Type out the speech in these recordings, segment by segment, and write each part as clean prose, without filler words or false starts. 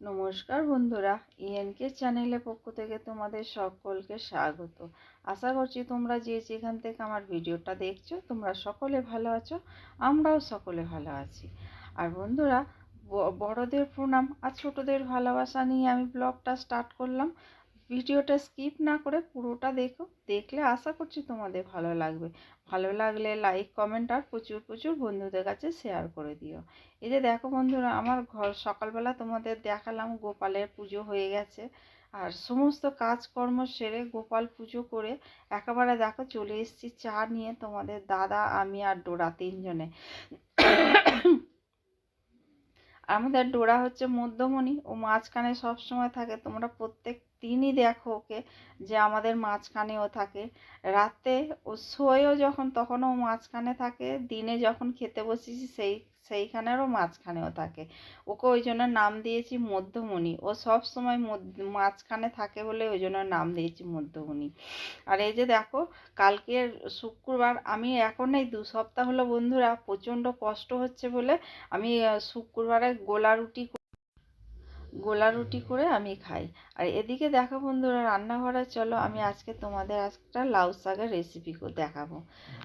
নমস্কার বন্ধুরা, ইএনকে চ্যানেলের পক্ষ থেকে তোমাদের সকলকে স্বাগত। আশা করছি তোমরা যে যেখান থেকে আমার ভিডিওটা দেখছো তোমরা সকলে ভালো আছো, আমরাও সকলে ভালো আছি। আর বন্ধুরা, বড়দের প্রণাম আর ছোটদের ভালোবাসা নিয়ে আমি ব্লগটা স্টার্ট করলাম। ভিডিওটা স্কিপ না করে পুরোটা দেখো, দেখলে আশা করছি তোমাদের ভালো লাগবে। ভালো লাগলে লাইক, কমেন্ট আর প্রচুর প্রচুর বন্ধুদের কাছে শেয়ার করে দিও। এই যে দেখো বন্ধুরা, আমার ঘর সকালবেলা তোমাদের দেখালাম গোপালের পুজো হয়ে গেছে। আর সমস্ত কাজকর্ম সেরে গোপাল পুজো করে একেবারে দেখো চলে এসেছি চা নিয়ে, তোমাদের দাদা, আমি আর ডোরা তিনজনে। আমাদের ডোরা হচ্ছে মধ্যমণি, ও মাঝখানে সব সময় থাকে। তোমরা প্রত্যেক দিনই দেখো ওকে, যে আমাদের মাঝখানেও থাকে। রাতে ও শোয়ও যখন তখনও মাঝখানে থাকে, দিনে যখন খেতে বসেছি সেইখানেরও মাঝখানেও থাকে। ওকে ওই জন্য নাম দিয়েছি মধ্যমণি। ও সব সময় মাঝখানে থাকে বলে ওই জন্য নাম দিয়েছি মধ্যমণি। আর এই যে দেখো, কালকের শুক্রবার, আমি এখন এই 2 সপ্তাহ হলো বন্ধুরা প্রচণ্ড কষ্ট হচ্ছে বলে আমি শুক্রবারে গোলা রুটি করে আমি খাই। আর এদিকে দেখো বন্ধুরা, রান্নাঘরে চলো, আমি আজকে তোমাদের একটা লাউ শাকের রেসিপি দেখাবো।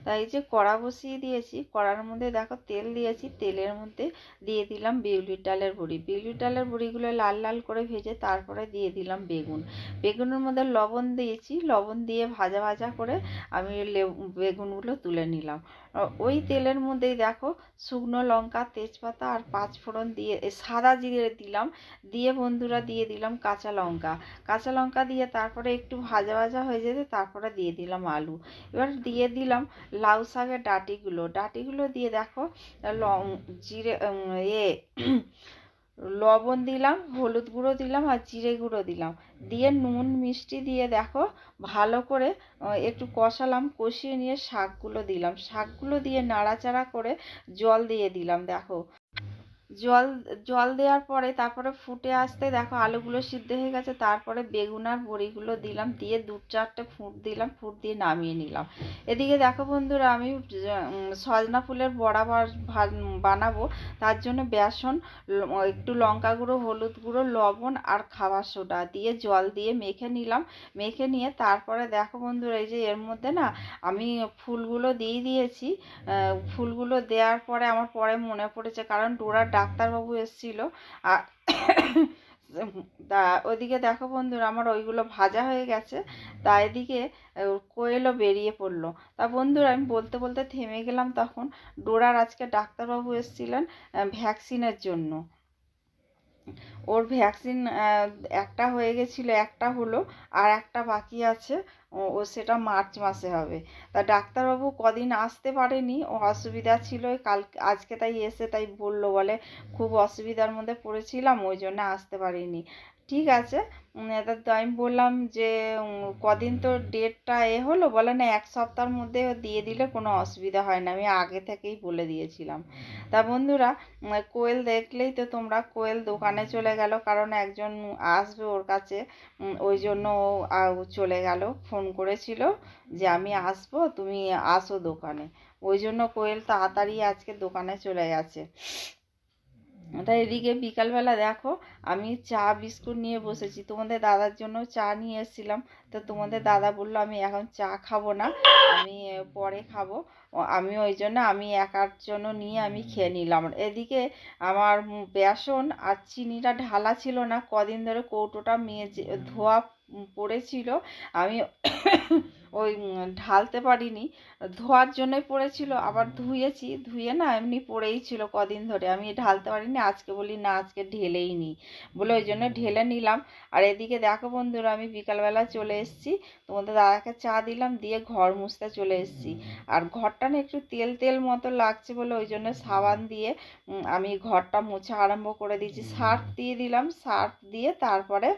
তাই এই যে কড়া বসিয়ে দিয়েছি, কড়ার মধ্যে দেখো তেল দিয়েছি, তেলের মধ্যে দিয়ে দিলাম বিউলির ডালের বড়ি। বিউলির ডালের বড়িগুলো লাল লাল করে ভেজে তারপরে দিয়ে দিলাম বেগুন। বেগুনের মধ্যে লবণ দিয়েছি, লবণ দিয়ে ভাজা ভাজা করে আমি বেগুনগুলো তুলে নিলাম। ওই তেলের মধ্যেই দেখো শুকনো লঙ্কা, তেজপাতা আর 5 ফোড়ন দিয়ে সাদা জিরে দিলাম। দিয়ে বন্ধুরা দিয়ে দিলাম কাঁচা লঙ্কা দিয়ে তারপরে একটু ভাজা ভাজা হয়ে যেতে তারপরে দিয়ে দিলাম আলু। এবার দিয়ে দিলাম লাউ শাকের ডাঁটিগুলো দিয়ে দেখো জিরে লবণ দিলাম, হলুদ গুঁড়ো দিলাম আর জিরে গুঁড়ো দিলাম, দিয়ে নুন মিষ্টি দিয়ে দেখো ভালো করে একটু কষালাম। কষিয়ে নিয়ে শাকগুলো দিয়ে নাড়াচাড়া করে জল দিয়ে দিলাম। দেখো জল জল দেওয়ার পরে তারপরে ফুটে আসতে দেখো আলুগুলো সিদ্ধ হয়ে গেছে। তারপরে বেগুন আর বড়িগুলো দিলাম, দিয়ে 2-4টে ফুট দিলাম, ফুট দিয়ে নামিয়ে নিলাম। এদিকে দেখো বন্ধুরা, আমি সজনা ফুলের বড়া বানাবো। তার জন্য বেসন, একটু লঙ্কা গুঁড়ো, হলুদ গুঁড়ো, লবণ আর খাবার সোডা দিয়ে জল দিয়ে মেখে নিলাম। মেখে নিয়ে তারপরে দেখো বন্ধুরা, এই যে এর মধ্যে না আমি ফুলগুলো দিয়ে দিয়েছি। ফুলগুলো দেওয়ার পরে আমার পরে মনে পড়েছে, কারণ ডোরার ডাক্তারবাবু এসেছিলো। আর তা ওইদিকে দেখো বন্ধুরা, আমার ওইগুলো ভাজা হয়ে গেছে। তা এদিকে কোয়েলও বেরিয়ে পড়লো। তা বন্ধুরা, আমি বলতে বলতে থেমে গেলাম। তখন ডোরার আজকে ডাক্তারবাবু এসেছিলেন ভ্যাকসিনের জন্য। ওর ভ্যাকসিন একটা হয়ে গেছিলো, একটা হলো, আর একটা বাকি আছে। ও সেটা মার্চ মাসে হবে। তা ডাক্তারবাবু কদিন আসতে পারেনি, ও অসুবিধা ছিল। আজকে তাই এসে তাই বললো, বলে খুব অসুবিধার মধ্যে পড়েছিলাম ওই জন্য আসতে পারিনি। ঠিক আছে। তো আমি বললাম যে কদিন তো ডেটটা হলো, বলে না 1 সপ্তাহের মধ্যে দিয়ে দিলে কোনো অসুবিধা হয় না, আমি আগে থেকেই বলে দিয়েছিলাম। তা বন্ধুরা, কোয়েল দেখলেই তো তোমরা, কোয়েল দোকানে চলে গেল, কারণ একজন আসবে ওর কাছে। ওই জন্য ও চলে গেল। ফোন করেছিল যে আমি আসবো, তুমি আসো দোকানে। ওই জন্য কোয়েল তাড়াতাড়ি আজকে দোকানে চলে গেছে। তাই এদিকে বিকালবেলা দেখো আমি চা বিস্কুট নিয়ে বসেছি। তোমাদের দাদার জন্য চা নিয়ে এসেছিলাম। তো তোমাদের দাদা বললো আমি এখন চা খাবো না, আমি পরে খাবো। আমি ওই জন্য আমি একার জন্য নিয়ে আমি খেয়ে নিলাম। এদিকে আমার বেসন আর চিনিটা ঢালা ছিল না, কদিন ধরে কৌটোটা মেজে ধোয়া পড়েছিল। আমি ওই ঢালতে পারিনি, ধোয়ার জন্যই পড়েছিল। আবার ধুয়েছি, ধুয়ে না এমনি পড়েই ছিল কদিন ধরে, আমি ঢালতে পারিনি। আজকে বলি না, আজকে ঢেলেই নিই বলে ওই জন্য ঢেলে নিলাম। আর এদিকে দেখো বন্ধুরা, আমি বিকালবেলা চলে এসেছি, তোমাদের দাদাকে চা দিলাম, দিয়ে ঘর মুছতে চলে এসেছি। আর ঘরটা না একটু তেল তেল মতো লাগছে বলে ওই জন্য সাবান দিয়ে আমি ঘরটা মুছা আরম্ভ করে দিয়েছি। সার্ফ দিয়ে দিলাম, সার্ফ দিয়ে তারপরে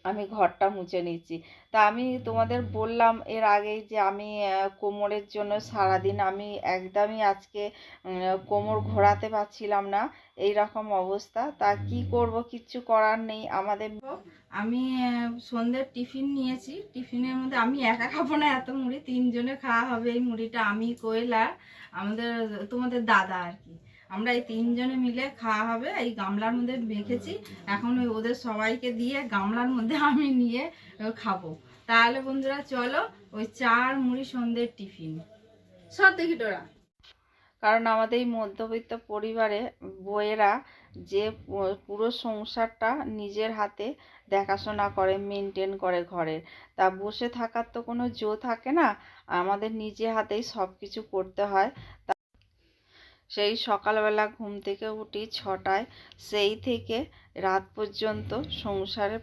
আমি ঘরটা মুছে নিচ্ছি। তা আমি তোমাদের বললাম এর আগেই যে আমি কোমরের জন্য সারাদিন আমি একদমই আজকে কোমর ঘোরাতে পারছিলাম না, এই রকম অবস্থা। তা কি করব, কিচ্ছু করার নেই আমাদের। আমি সন্ধ্যের টিফিন নিয়েছি। টিফিনের মধ্যে আমি একা খাবো না, এত মুড়ি 3 জনে খাওয়া হবে। এই মুড়িটা আমি, কোয়েল আর আমাদের তোমাদের দাদা আর কি। আমরা এই 3 জনে মিলে খাওয়া হবে। এই গামলার মধ্যে মেখেছি, এখন ওই ওদের সবাইকে দিয়ে গামলার মধ্যে আমি নিয়ে খাবো। তাহলে বন্ধুরা চলো ওই চা আর মুড়ি সন্ধ্যের টিফিন সব দেখি তোরা। কারণ আমাদের এই মধ্যবিত্ত পরিবারে বউয়েরা যে পুরো সংসারটা নিজের হাতে দেখাশোনা করে, মেনটেন করে ঘরের, তা বসে থাকার তো কোনো জো থাকে না, আমাদের নিজে হাতেই সব কিছু করতে হয়। সেই সকালবেলা ঘুম থেকে উঠি 6টায়, সেই থেকে রাত পর্যন্ত সংসারের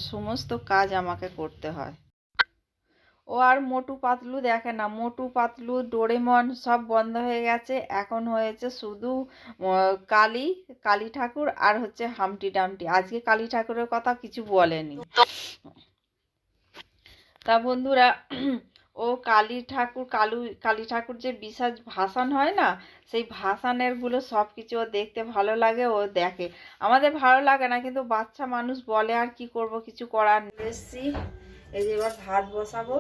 সমস্ত কাজ আমাকে করতে হয়। ও আর মোটু পাতলু দেখে না, মোটু পাতলু ডোরেমন সব বন্ধ হয়ে গেছে, এখন হয়েছে শুধু কালী ঠাকুর আর হচ্ছে হামটি ডামটি। আজকে কালী ঠাকুরের কথা কিছু বলেনি। তা বন্ধুরা, ও কালী ঠাকুর যে বিশেষ ভাসান হয় না, সেই ভাসানের গুলো সব কিছু ও দেখতে ভালো লাগে, ও দেখে। আমাদের ভালো লাগে না, কিন্তু বাচ্চা মানুষ বলে আর কি করব, কিছু করার নেই। এসছি, এই যে এবার ভাত বসাবো,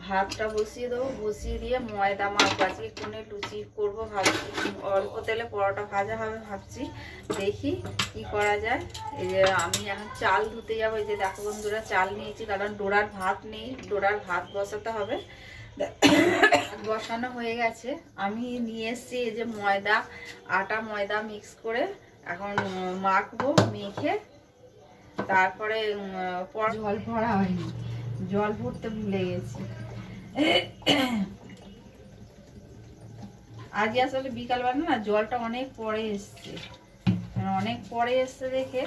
ভাতটা বসিয়ে দেবো, বসিয়ে দিয়ে ময়দা মাখবো। আজকে কোনে লুচি করবো ভাবছি, অল্প তেলে পরোটা ভাজা হবে ভাবছি, দেখি কি করা যায়। এই যে আমি এখন চাল ধুতে যাবো। এই যে দেখো বন্ধুরা, চাল নিয়েছি, কারণ ডোরার ভাত নেই, ডোরার ভাত বসাতে হবে। বসানো হয়ে গেছে। আমি নিয়ে এসছি এই যে ময়দা, আটা ময়দা মিক্স করে এখন মাখবো। মেখে তারপরে জল ভরা হয়নি, জল ভরতে ভুলে গেছি। আজকে আসলে বিকালবেলা না জলটা অনেক পরে এসছে দেখে,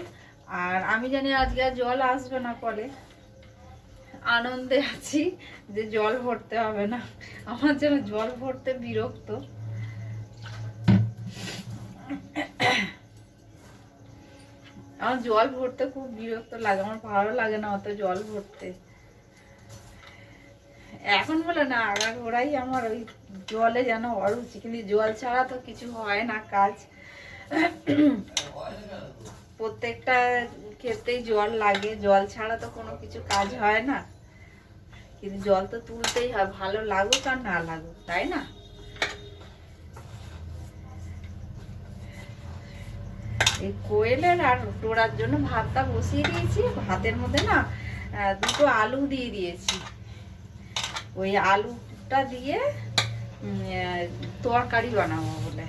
আর আমি জানি আজকে আর জল আসবে না কলে। আনন্দে আছি যে জল ভরতে হবে না, আমার যেন জল ভরতে বিরক্ত। আমার জল ভরতে খুব বিরক্ত লাগে, আমার ভালো লাগে না অত জল ভরতে। এখন বলে না, আগাগোড়াই আমার ওই জলে যেন অরুচি, কিন্তু জল ছাড়া তো কিছু হয় না কাজ। প্রত্যেকটা ক্ষেত্রেই জল লাগে, জল ছাড়া তো কোনো কিছু কাজ হয় না। কিন্তু জল তো তুলতেই হয়, ভালো লাগুক আর না লাগুক, তাই না? এই কোয়েলের আর টোরার জন্য ভাতটা বসিয়ে দিয়েছি। ভাতের মধ্যে না দুটো আলু দিয়ে দিয়েছি, ওই আলুটা দিয়ে তরকারি বানাবো বলে।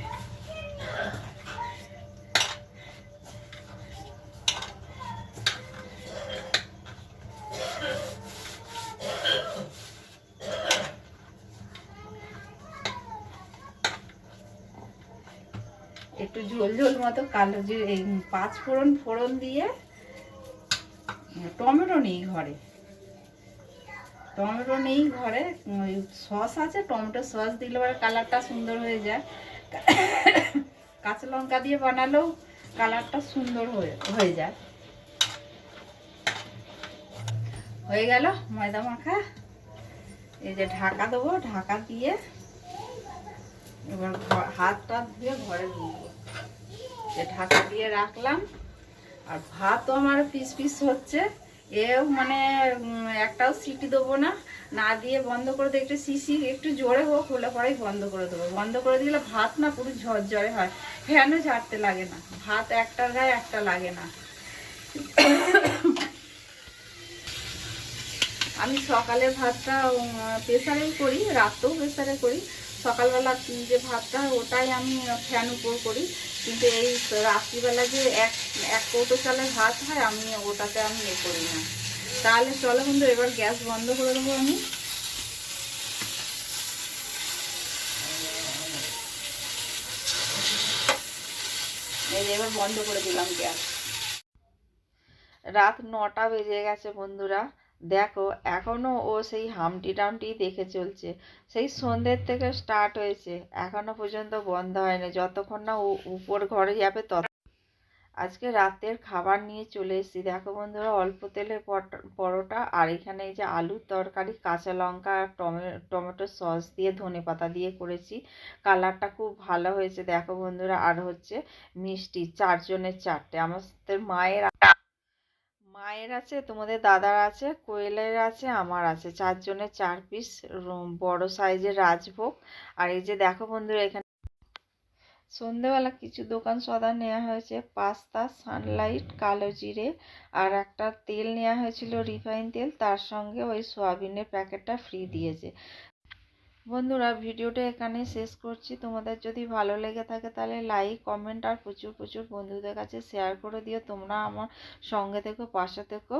একটু ঝোল ঝোল মতো কালো যে 5 ফোড়ন দিয়ে, টমেটো নেই ঘরে, সস আছে, টমেটো সস দিলে পরে কালারটা সুন্দর হয়ে যায়। কাঁচা লঙ্কা দিয়ে বানালেও কালারটা সুন্দর হয়ে যায়। হয়ে গেল ময়দা মাখা। এই যে ঢাকা দেবো, ঢাকা দিয়ে এবার হাতটা ধুয়ে ঘরে ঢুকবো। ঢাকা দিয়ে রাখলাম, আর ভাতও আমার পিস পিস হচ্ছে। এও মানে একটাও সিটি দেবো না, না দিয়ে বন্ধ করে দিয়ে একটু সিসি একটু জোরে হোক, হলে পরেই বন্ধ করে দেবো। বন্ধ করে দিলে ভাত না পুরো ঝরঝরে হয়, ফ্যানও ঝাড়তে লাগে না, ভাত একটার গায়ে একটা লাগে না। আমি সকালের ভাতটা প্রেসারেই করি, রাতেও প্রেসারে করি। সকালবেলা যে ভাতটা ওটাই আমি ফ্যান উপর করি, কিন্তু এই রাত্রিবেলা যে এক কৌটো চালের ভাত হয়, আমি ওটাতে আমি করি না। তাহলে চলো বন্ধু, এবার গ্যাস বন্ধ করে দেবো আমি। এই এবার বন্ধ করে দিলাম গ্যাস। রাত 9টা বেজে গেছে বন্ধুরা, দেখো এখনো ও সেই হামটি ডামটি দেখে চলছে। সেই সন্ধ্যের থেকে স্টার্ট হয়েছে, এখনো পর্যন্ত বন্ধ হয়নি। যতক্ষণ না ও উপর ঘরে যাবে আজকে রাতের খাবার নিয়ে চলে এসেছি। দেখো বন্ধুরা, অল্প তেলের পরোটা, আর এখানে এই যে আলুর তরকারি, কাঁচা লঙ্কা আর টমেটো সস দিয়ে ধনেপাতা দিয়ে করেছি। কালারটা খুব ভালো হয়েছে দেখো বন্ধুরা। আর হচ্ছে মিষ্টি, 4 জনের 4টে। আমাদের মায়ের আছে, তোমাদের দাদার আছে, কোয়েলের আছে, আমার আছে। 4 জনের 4 পিস বড় সাইজের রাজভোগ। আর এই যে দেখো বন্ধুরা, এখানে সন্ধেবেলা কিছু দোকান সদা নেওয়া হয়েছে, পাস্তা, সানলাইট, কালো জিরে, আর একটা তেল নেওয়া হয়েছিল রিফাইন তেল, তার সঙ্গে ওই সয়াবিনের প্যাকেটটা ফ্রি দিয়েছে। বন্ধুরা, ভিডিওটা এখানে শেষ করছি। তোমাদের যদি ভালো লেগে থাকে তাহলে লাইক, কমেন্ট আর প্রচুর প্রচুর বন্ধুদের কাছে শেয়ার করে দিও। তোমরা আমার সঙ্গে থেকো, পাশে থেকো।